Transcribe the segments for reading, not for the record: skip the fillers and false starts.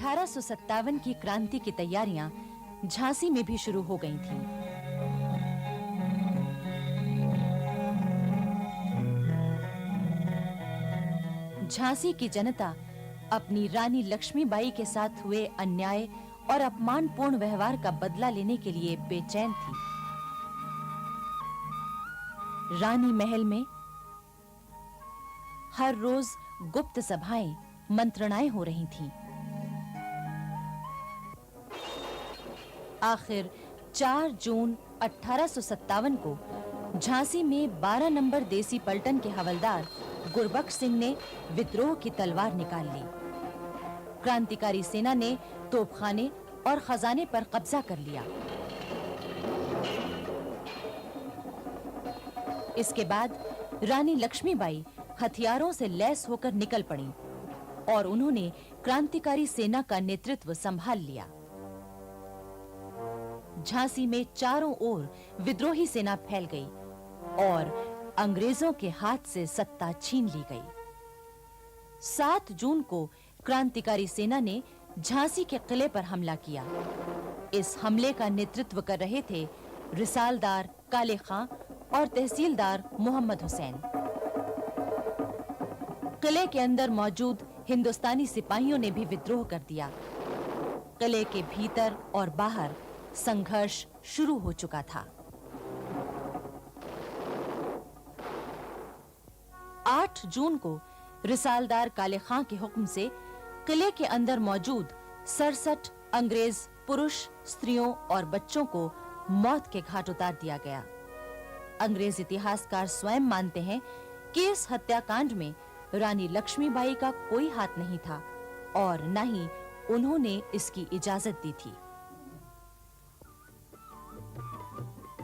1857 की क्रांति की तैयारियां झांसी में भी शुरू हो गई थीं। झांसी की जनता अपनी रानी लक्ष्मीबाई के साथ हुए अन्याय और अपमानपूर्ण व्यवहार का बदला लेने के लिए बेचैन थी। रानी महल में हर रोज गुप्त सभाएं, मंत्रणाएं हो रही थीं। आखिर 4 जून 1857 को झांसी में 12 नंबर देसी पलटन के हवलदार गुरबख्श सिंह ने विद्रोह की तलवार निकाल ली। क्रांतिकारी सेना ने तोपखाने और खजाने पर कब्जा कर लिया। इसके बाद रानी लक्ष्मीबाई हथियारों से लैस होकर निकल पड़ी और उन्होंने क्रांतिकारी सेना का नेतृत्व संभाल लिया। झांसी में चारों ओर विद्रोही सेना फैल गई और अंग्रेजों के हाथ से सत्ता छीन ली गई। 7 जून को क्रांतिकारी सेना ने झांसी के किले पर हमला किया। इस हमले का नेतृत्व कर रहे थे रिसालदार काले खां और तहसीलदार मोहम्मद हुसैन। किले के अंदर मौजूद हिंदुस्तानी सिपाहियों ने भी विद्रोह कर दिया। किले के भीतर और बाहर संघर्ष शुरू हो चुका था। 8 जून को रिसालदार काले खां के हुक्म से किले के अंदर मौजूद 67 अंग्रेज पुरुष, स्त्रियों और बच्चों को मौत के घाट उतार दिया गया। अंग्रेज इतिहासकार स्वयं मानते हैं कि इस हत्याकांड में रानी लक्ष्मीबाई का कोई हाथ नहीं था और न ही उन्होंने इसकी इजाजत दी थी।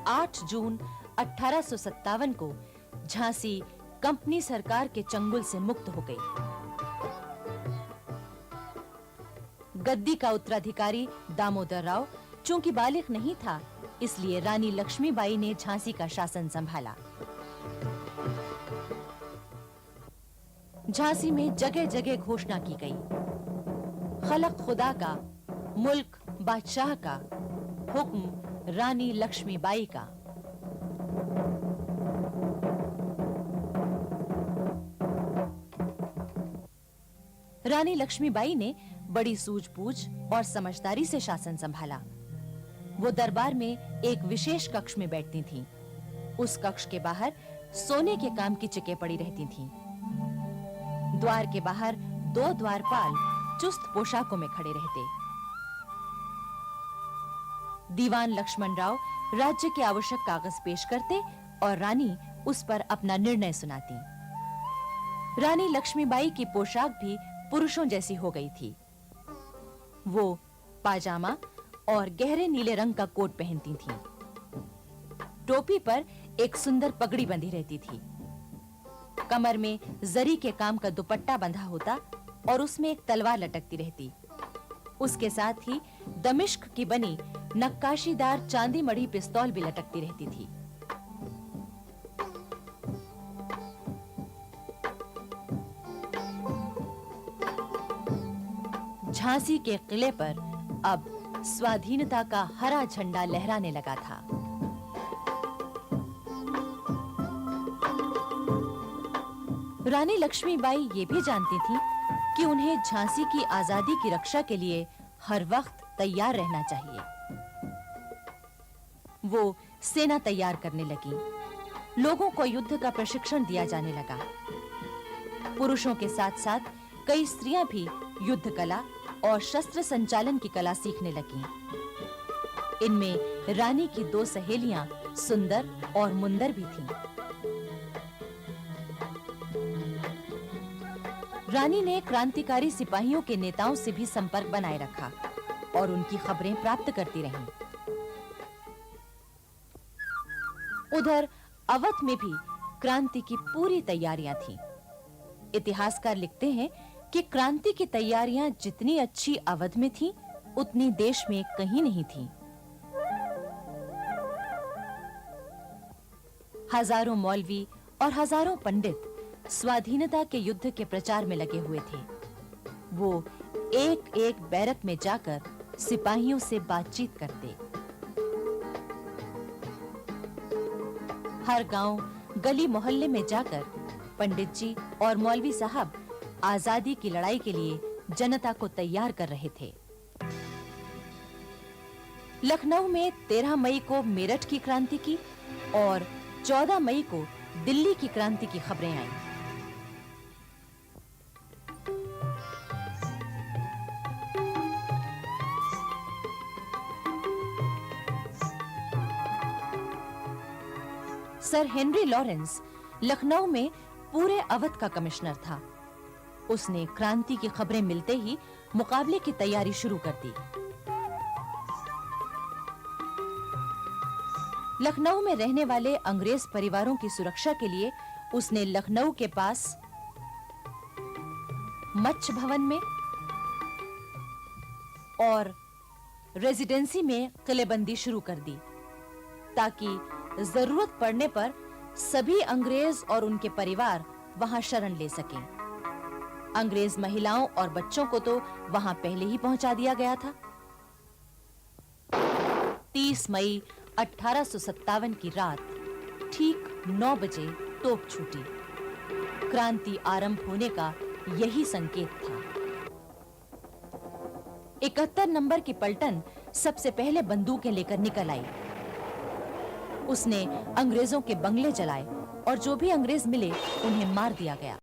8 जून 1857 को झांसी कंपनी सरकार के चंगुल से मुक्त हो गई। गद्दी का उत्तराधिकारी दामोदर राव चूंकि बालिग नहीं था, इसलिए रानी लक्ष्मीबाई ने झांसी का शासन संभाला। झांसी में जगह-जगह घोषणा की गई, खलक खुदा का, मुल्क बादशाह का, हुक्म रानी लक्ष्मीबाई का। रानी लक्ष्मीबाई ने बड़ी सूझबूझ और समझदारी से शासन संभाला। वो दरबार में एक विशेष कक्ष में बैठती थीं। उस कक्ष के बाहर सोने के काम की चिकें पड़ी रहती थीं। द्वार के बाहर 2 द्वारपाल चुस्त पोशाकों में खड़े रहते। दीवान लक्ष्मण राव राज्य के आवश्यक कागज पेश करते और रानी उस पर अपना निर्णय सुनाती। रानी लक्ष्मीबाई की पोशाक भी पुरुषों जैसी हो गई थी। वो पाजामा और गहरे नीले रंग का कोट पहनती थीं। टोपी पर एक सुंदर पगड़ी बंधी रहती थी। कमर में जरी के काम का दुपट्टा बंधा होता और उसमें एक तलवार लटकती रहती। उसके साथ ही दमिश्क की बनी नक्काशीदार चांदी मढ़ी पिस्तौल भी लटकती रहती थी। झांसी के किले पर अब स्वाधीनता का हरा झंडा लहराने लगा था। रानी लक्ष्मीबाई ये भी जानती थी कि उन्हें झांसी की आजादी की रक्षा के लिए हर वक्त तैयार रहना चाहिए। वो सेना तैयार करने लगी। लोगों को युद्ध का प्रशिक्षण दिया जाने लगा। पुरुषों के साथ-साथ कई स्त्रियां भी युद्ध कला और शस्त्र संचालन की कला सीखने लगीं। इनमें रानी की 2 सहेलियां सुंदर और मुंदर भी थीं। रानी ने क्रांतिकारी सिपाहियों के नेताओं से भी संपर्क बनाए रखा और उनकी खबरें प्राप्त करती रहीं। उधर अवध में भी क्रांति की पूरी तैयारियां थीं। इतिहासकार लिखते हैं कि क्रांति की तैयारियां जितनी अच्छी अवध में थीं, उतनी देश में कहीं नहीं थीं। हजारों मौलवी और हजारों पंडित स्वाधीनता के युद्ध के प्रचार में लगे हुए थे। वो एक-एक बैरक में जाकर सिपाहियों से बातचीत करते। हर गांव, गली मोहल्ले में जाकर पंडित जी और मौलवी साहब आजादी की लड़ाई के लिए जनता को तैयार कर रहे थे। लखनऊ में 13 मई को मेरठ की क्रांति की और 14 मई को दिल्ली की क्रांति की खबरें आईं। सर हेनरी लॉरेंस लखनऊ में पूरे अवध का कमिश्नर था। उसने क्रांति की खबरें मिलते ही मुकाबले की तैयारी शुरू कर दी। लखनऊ में रहने वाले अंग्रेज परिवारों की सुरक्षा के लिए उसने लखनऊ के पास मच्छ भवन में और रेजिडेंसी में किलेबंदी शुरू कर दी, ताकि जरूरत पड़ने पर सभी अंग्रेज और उनके परिवार वहां शरण ले सकें। अंग्रेज महिलाओं और बच्चों को तो वहां पहले ही पहुंचा दिया गया था। 30 मई 1857 की रात ठीक 9 बजे तोप छूटी। क्रांति आरंभ होने का यही संकेत था। 71 नंबर की पलटन सबसे पहले बंदूकें लेकर निकल आई। उसने अंग्रेजों के बंगले जलाए और जो भी अंग्रेज मिले उन्हें मार दिया गया।